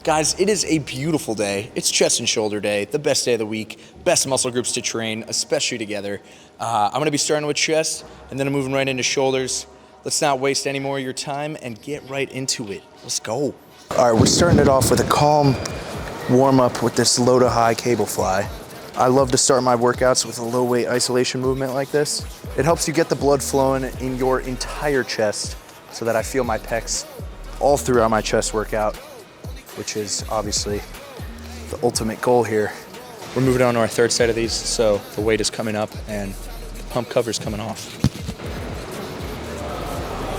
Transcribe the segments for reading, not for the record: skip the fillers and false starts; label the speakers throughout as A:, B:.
A: Guys, it is a beautiful day. It's chest and shoulder day, the best day of the week, best muscle groups to train, especially together. I'm gonna be starting with chest, and then I'm moving right into shoulders. Let's not waste any more of your time and get right into it. Let's go. All right, we're starting it off with a calm warm up with this low to high cable fly. I love to start my workouts with a low weight isolation movement like this. It helps you get the blood flowing in your entire chest so that I feel my pecs all throughout my chest workout, which is obviously the ultimate goal here. We're moving on to our third set of these, so the weight is coming up and the pump cover is coming off.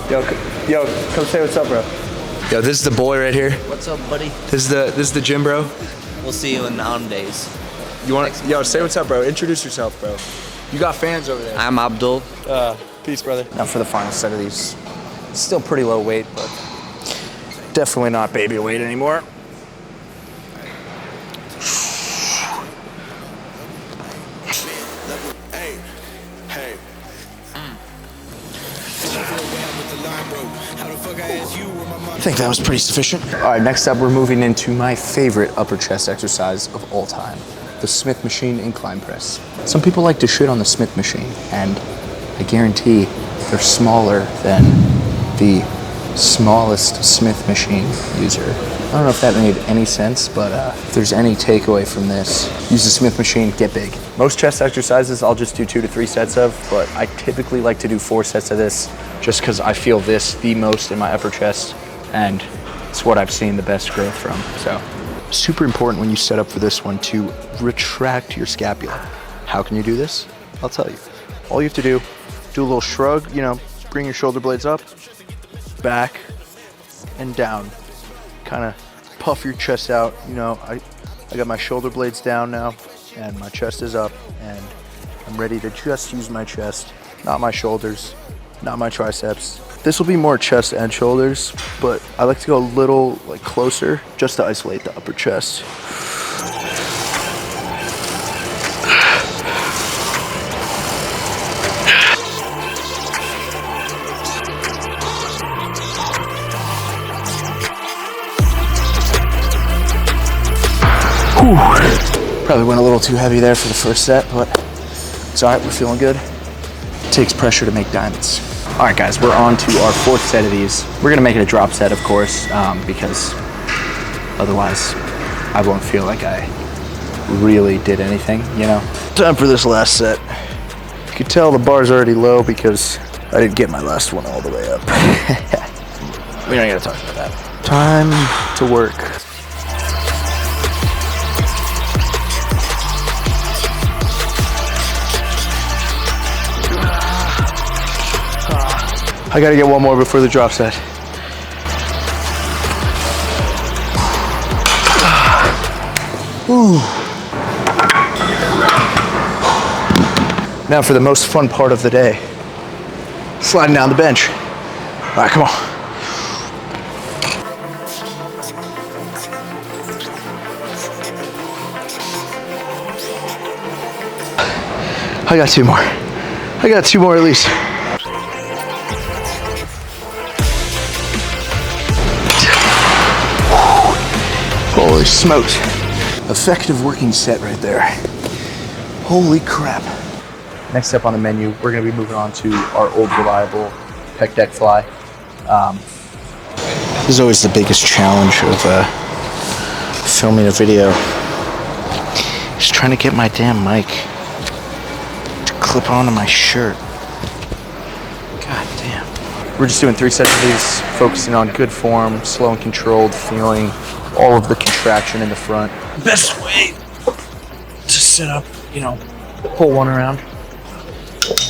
A: Yo, come say what's up, bro. Yo, this is the boy right here.
B: What's up, buddy?
A: This is the gym, bro.
B: We'll see you in on days.
A: Yo, say what's up, bro. Introduce yourself, bro. You got fans over there.
B: I'm Abdul.
A: Peace, brother.
C: Now for the final set of these. Still pretty low weight, but definitely not baby weight anymore. I think that was pretty sufficient. All right, next up, we're moving into my favorite upper chest exercise of all time, the Smith machine incline press. Some people like to shit on the Smith machine, and I guarantee they're smaller than the smallest Smith machine user. I don't know if that made any sense, but if there's any takeaway from this, use the Smith machine, get big. Most chest exercises I'll just do 2 to 3 sets of, but I typically like to do 4 sets of this just because I feel this the most in my upper chest, and it's what I've seen the best growth from. So, super important when you set up for this one to retract your scapula. How can you do this? I'll tell you. All you have to do a little shrug, bring your shoulder blades up, back and down. Kind of puff your chest out. I got my shoulder blades down now and my chest is up, and I'm ready to just use my chest, not my shoulders, not my triceps. This will be more chest and shoulders, but I like to go a little closer just to isolate the upper chest. Probably went a little too heavy there for the first set, but it's all right, we're feeling good. It takes pressure to make diamonds. All right, guys, we're on to our 4th set of these. We're gonna make it a drop set, of course, because otherwise I won't feel like I really did anything, Time for this last set. You can tell the bar's already low because I didn't get my last one all the way up. We don't gotta talk about that. Time to work. I gotta get one more before the drop set. Ooh. Now for the most fun part of the day. Sliding down the bench. All right, come on. I got 2 more. I got 2 more at least. Holy smokes. Effective working set right there. Holy crap. Next up on the menu, we're gonna be moving on to our old reliable pec deck fly. This is always the biggest challenge of filming a video. Just trying to get my damn mic to clip onto my shirt. God damn. We're just doing 3 sets of these, focusing on good form, slow and controlled, feeling all of the contraction in the front. Best way to sit up, pull one around,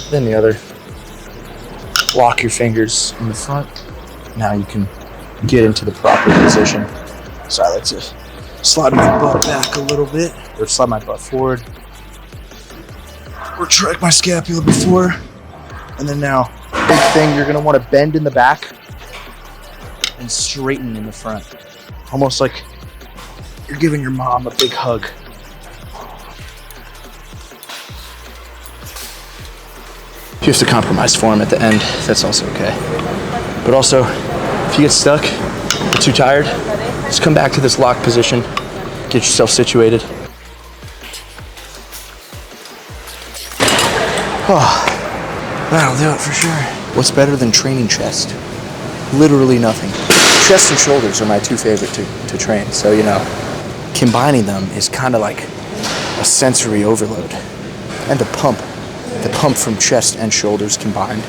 C: then the other. Lock your fingers in the front. Now you can get into the proper position. So I like to slide my butt back a little bit, or slide my butt forward. Retract my scapula before, and then now, big thing, you're gonna wanna bend in the back and straighten in the front. Almost like you're giving your mom a big hug. If you have to compromise form at the end, that's also okay. But also, if you get stuck or too tired, Just come back to this lock position. Get yourself situated. Oh, that'll do it for sure. What's better than training chest? Literally nothing. Chest and shoulders are my two favorite to train. So, you know, combining them is kind of like a sensory overload. And the pump from chest and shoulders combined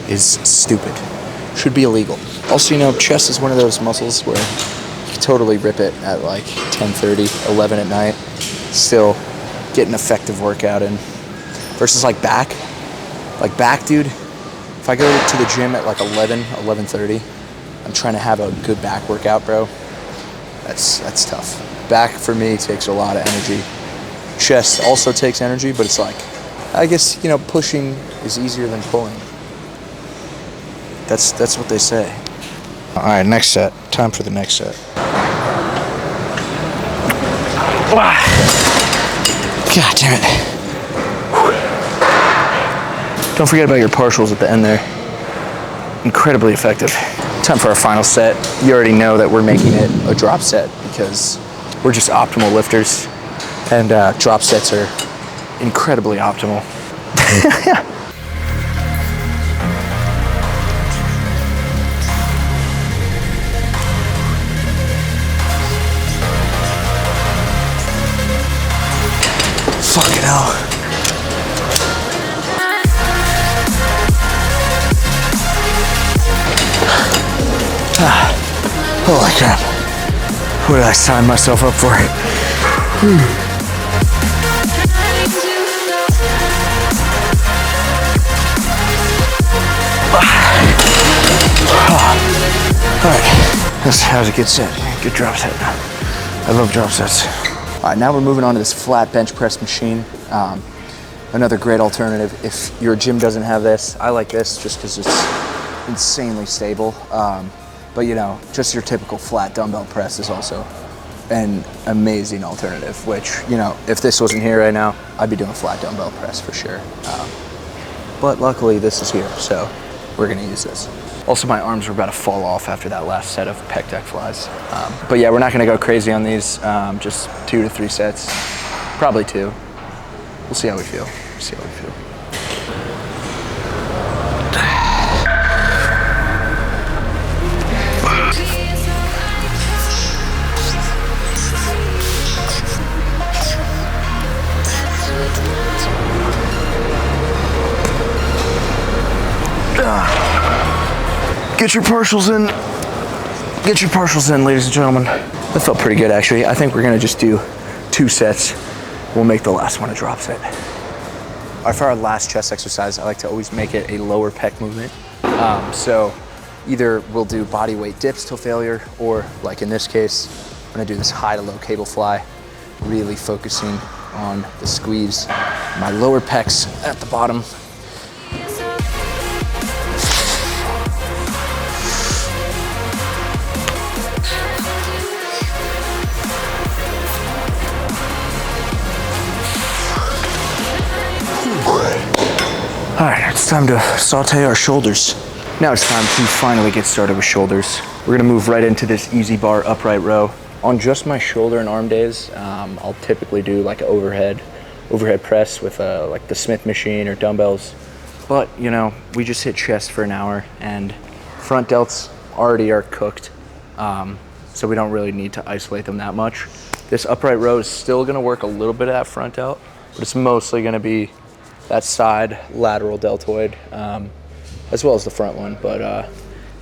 C: is stupid. Should be illegal. Also, you know, chest is one of those muscles where you can totally rip it at like 10:30, 11 at night. Still get an effective workout in. Versus like back. Like back, dude, if I go to the gym at like 11:30, I'm trying to have a good back workout, bro. That's tough. Back for me takes a lot of energy. Chest also takes energy, but it's like, I guess, you know, pushing is easier than pulling. That's what they say. All right, next set. Time for the next set. God damn it. Don't forget about your partials at the end there. Incredibly effective. Time for our final set. You already know that we're making it a drop set because we're just optimal lifters, and drop sets are incredibly optimal. Fucking hell. Holy crap. What did I sign myself up for? Alright, that was a good set. Good drop set. I love drop sets. Alright, now we're moving on to this flat bench press machine. Another great alternative if your gym doesn't have this. I like this just because it's insanely stable. But you know, just your typical flat dumbbell press is also an amazing alternative, which, you know, if this wasn't here right now, I'd be doing flat dumbbell press for sure. But luckily this is here, so we're gonna use this. Also, my arms were about to fall off after that last set of pec deck flies. But yeah, we're not gonna go crazy on these, just 2 to 3 sets, probably 2. We'll see how we feel, Get your partials in. Get your partials in, ladies and gentlemen. That felt pretty good, actually. I think we're gonna just do 2 sets. We'll make the last one a drop set. All right, for our last chest exercise, I like to always make it a lower pec movement. So either we'll do body weight dips till failure, or like in this case, I'm gonna do this high to low cable fly, really focusing on the squeeze. My lower pecs at the bottom. All right, it's time to saute our shoulders. Now it's time to finally get started with shoulders. We're gonna move right into this easy bar upright row. On just my shoulder and arm days, I'll typically do like an overhead press with like the Smith machine or dumbbells. But you know, we just hit chest for an hour and front delts already are cooked. So we don't really need to isolate them that much. This upright row is still gonna work a little bit of that front delt, but it's mostly gonna be that side lateral deltoid, as well as the front one. But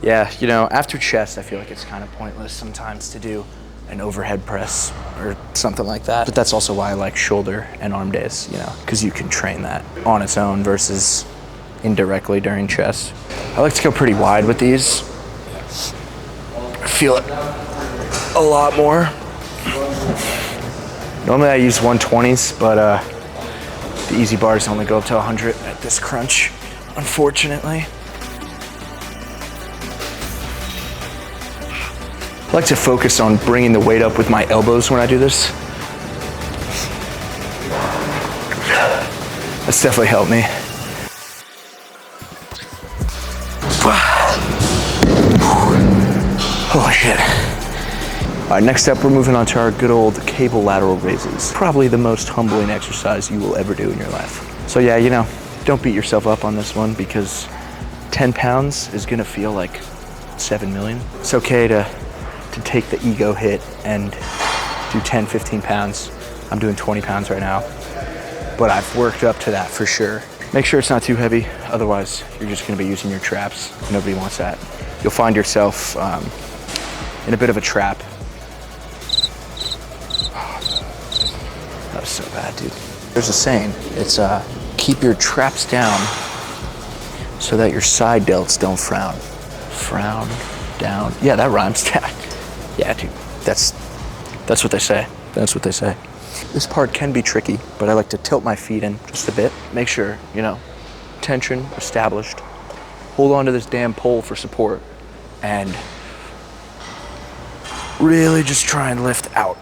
C: yeah, you know, after chest, I feel like it's kind of pointless sometimes to do an overhead press or something like that. But that's also why I like shoulder and arm days, you know, because you can train that on its own versus indirectly during chest. I like to go pretty wide with these. I feel it a lot more. Normally I use 120s, but the easy bars only go up to 100 at this crunch, unfortunately. I like to focus on bringing the weight up with my elbows when I do this. That's definitely helped me. Holy shit. All right, next up, we're moving on to our good old cable lateral raises. Probably the most humbling exercise you will ever do in your life. So yeah, you know, don't beat yourself up on this one because 10 pounds is gonna feel like 7 million. It's okay to take the ego hit and do 10, 15 pounds. I'm doing 20 pounds right now, but I've worked up to that for sure. Make sure it's not too heavy, otherwise you're just gonna be using your traps. Nobody wants that. You'll find yourself in a bit of a trap. That was so bad, dude. There's a saying, it's keep your traps down so that your side delts don't frown. Frown down. Yeah, that rhymes. Yeah, dude, that's what they say. That's what they say. This part can be tricky, but I like to tilt my feet in just a bit. Make sure, you know, tension established. Hold on to this damn pole for support and really just try and lift out.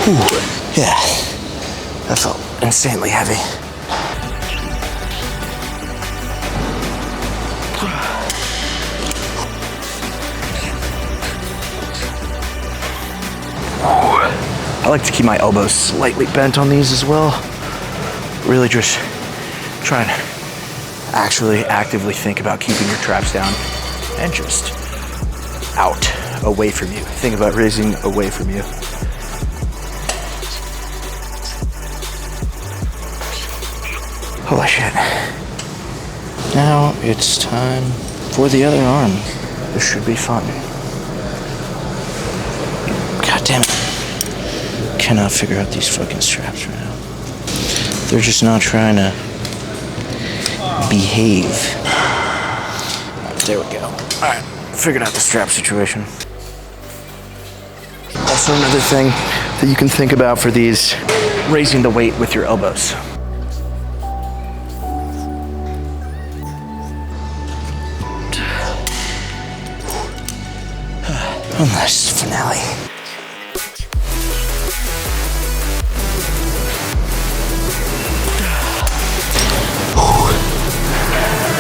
C: Ooh, yeah, that felt insanely heavy. I like to keep my elbows slightly bent on these as well. Really just try and actually actively think about keeping your traps down and just out, away from you. Think about raising away from you. Holy shit. Now it's time for the other arm. This should be fun. God damn it. Cannot figure out these fucking straps right now. They're just not trying to behave. There we go. Alright, figured out the strap situation. Also another thing that you can think about for these, raising the weight with your elbows. One last finale.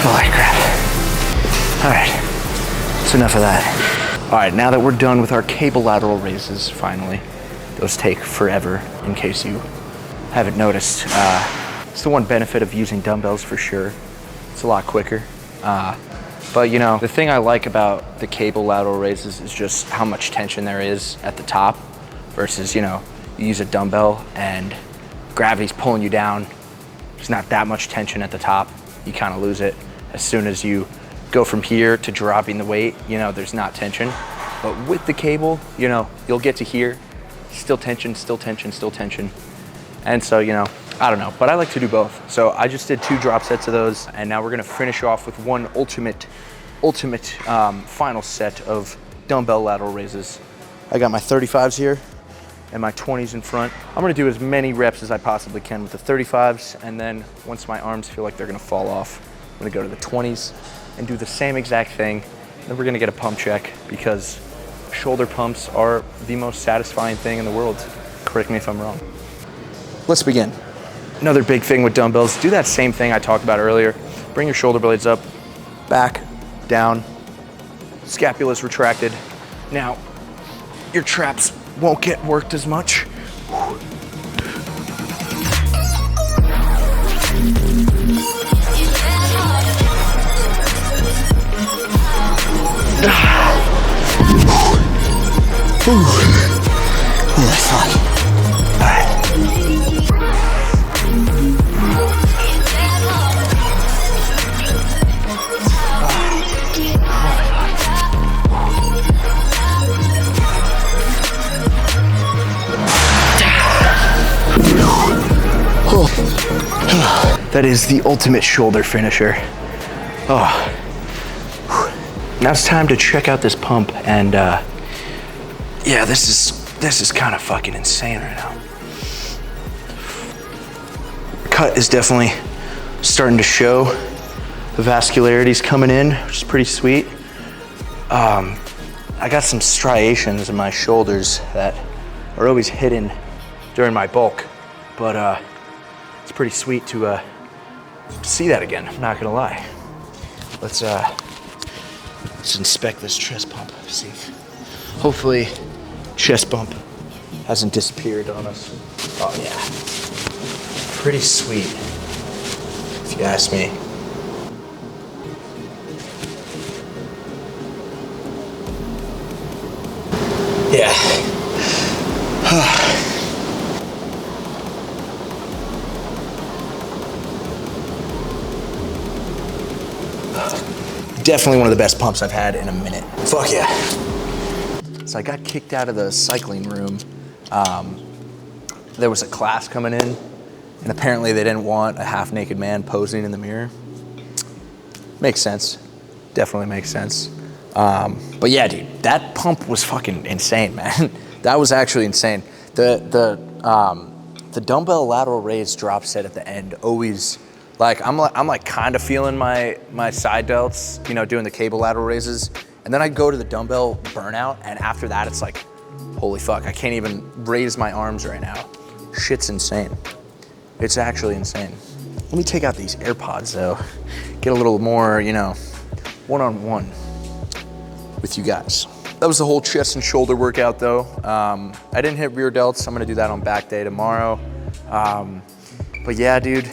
C: Holy crap. All right, that's enough of that. All right, now that we're done with our cable lateral raises, finally, those take forever in case you haven't noticed. It's the one benefit of using dumbbells for sure. It's a lot quicker. But you know, the thing I like about the cable lateral raises is just how much tension there is at the top versus, you know, you use a dumbbell and gravity's pulling you down. There's not that much tension at the top. You kind of lose it. As soon as you go from here to dropping the weight, you know, there's not tension. But with the cable, you know, you'll get to here, still tension, still tension, still tension. And so, you know, I don't know, but I like to do both. So I just did 2 drop sets of those, and now we're gonna finish off with one ultimate final set of dumbbell lateral raises. I got my 35s here and my 20s in front. I'm gonna do as many reps as I possibly can with the 35s, and then once my arms feel like they're gonna fall off, I'm gonna go to the 20s and do the same exact thing. Then we're gonna get a pump check because shoulder pumps are the most satisfying thing in the world. Correct me if I'm wrong. Let's begin. Another big thing with dumbbells, do that same thing I talked about earlier. Bring your shoulder blades up, back, down, scapula's retracted. Now, your traps won't get worked as much. Holy fuck. All right. That is the ultimate shoulder finisher. Oh. Now it's time to check out this pump, and yeah, this is kind of fucking insane right now. Cut is definitely starting to show. The vascularity's coming in, which is pretty sweet. I got some striations in my shoulders that are always hidden during my bulk.
A: but it's pretty sweet to see that again, I'm not gonna lie. Let's inspect this chest pump, see if hopefully chest bump hasn't disappeared on us. Oh yeah, pretty sweet, if you ask me. Yeah. Definitely one of the best pumps I've had in a minute. Fuck yeah. So I got kicked out of the cycling room. There was a class coming in, and apparently they didn't want a half-naked man posing in the mirror. Makes sense. Definitely makes sense. But yeah, dude, that pump was fucking insane, man. That was actually insane. The dumbbell lateral raise drop set at the end always, like I'm like kind of feeling my side delts, you know, doing the cable lateral raises, and then I go to the dumbbell burnout, and after that it's like, holy fuck, I can't even raise my arms right now. Shit's insane. It's actually insane. Let me take out these AirPods though, get a little more, you know, one-on-one with you guys. That was the whole chest and shoulder workout though. I didn't hit rear delts. I'm gonna do that on back day tomorrow. But yeah, dude,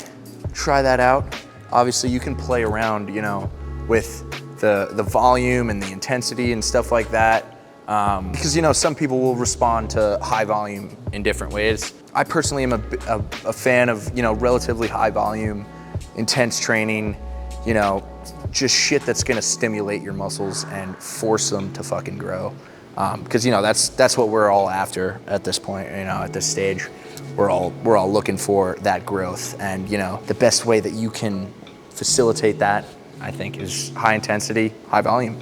A: try that out. Obviously you can play around, you know, with the volume and the intensity and stuff like that. Because, you know, some people will respond to high volume in different ways. I personally am a fan of, you know, relatively high volume, intense training, you know, just shit that's gonna stimulate your muscles and force them to fucking grow. Because, you know, that's what we're all after at this point, you know, at this stage. We're all looking for that growth, and, you know, the best way that you can facilitate that, I think, is high intensity, high volume,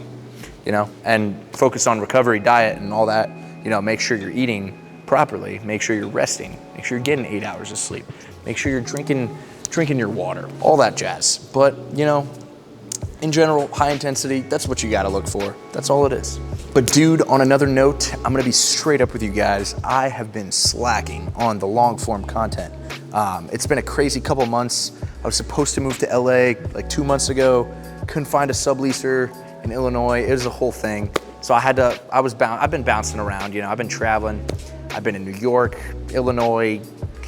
A: you know, and focus on recovery, diet and all that. You know, make sure you're eating properly, make sure you're resting, make sure you're getting 8 hours of sleep, make sure you're drinking your water, all that jazz. But, you know, in general, high intensity, that's what you gotta look for. That's all it is. But dude, on another note, I'm gonna be straight up with you guys. I have been slacking on the long form content. It's been a crazy couple months. I was supposed to move to LA like 2 months ago, couldn't find a subleaser in Illinois. It was a whole thing. So I've been bouncing around, you know, I've been traveling. I've been in New York, Illinois,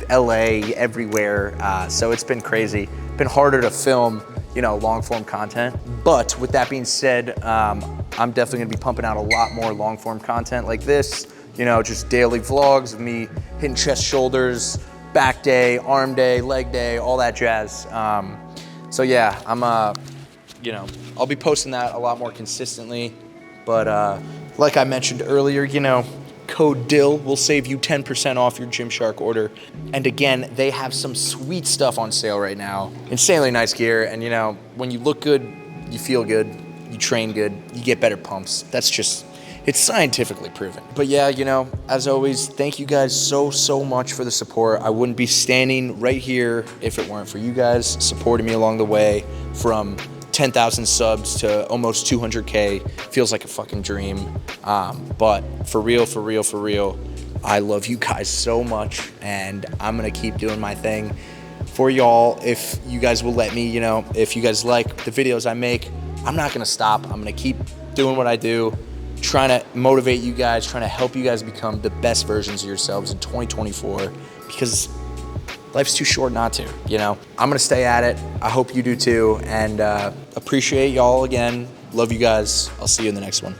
A: LA, everywhere. So it's been crazy. Been harder to film, you know, long form content. But with that being said, I'm definitely gonna be pumping out a lot more long form content like this, you know, just daily vlogs of me hitting chest, shoulders, back day, arm day, leg day, all that jazz. So yeah, you know, I'll be posting that a lot more consistently. But like I mentioned earlier, you know, code DILL will save you 10% off your Gymshark order. And again, they have some sweet stuff on sale right now. Insanely nice gear. And you know, when you look good, you feel good, you train good, you get better pumps. That's just, it's scientifically proven. But yeah, you know, as always, thank you guys so much for the support. I wouldn't be standing right here if it weren't for you guys supporting me along the way, from 10,000 subs to almost 200K. Feels like a fucking dream. But for real, I love you guys so much, and I'm gonna keep doing my thing for y'all if you guys will let me. You know, if you guys like the videos I make, I'm not gonna stop. I'm gonna keep doing what I do, trying to motivate you guys, trying to help you guys become the best versions of yourselves in 2024, because life's too short not to, you know? I'm gonna stay at it. I hope you do too, and appreciate y'all again. Love you guys. I'll see you in the next one.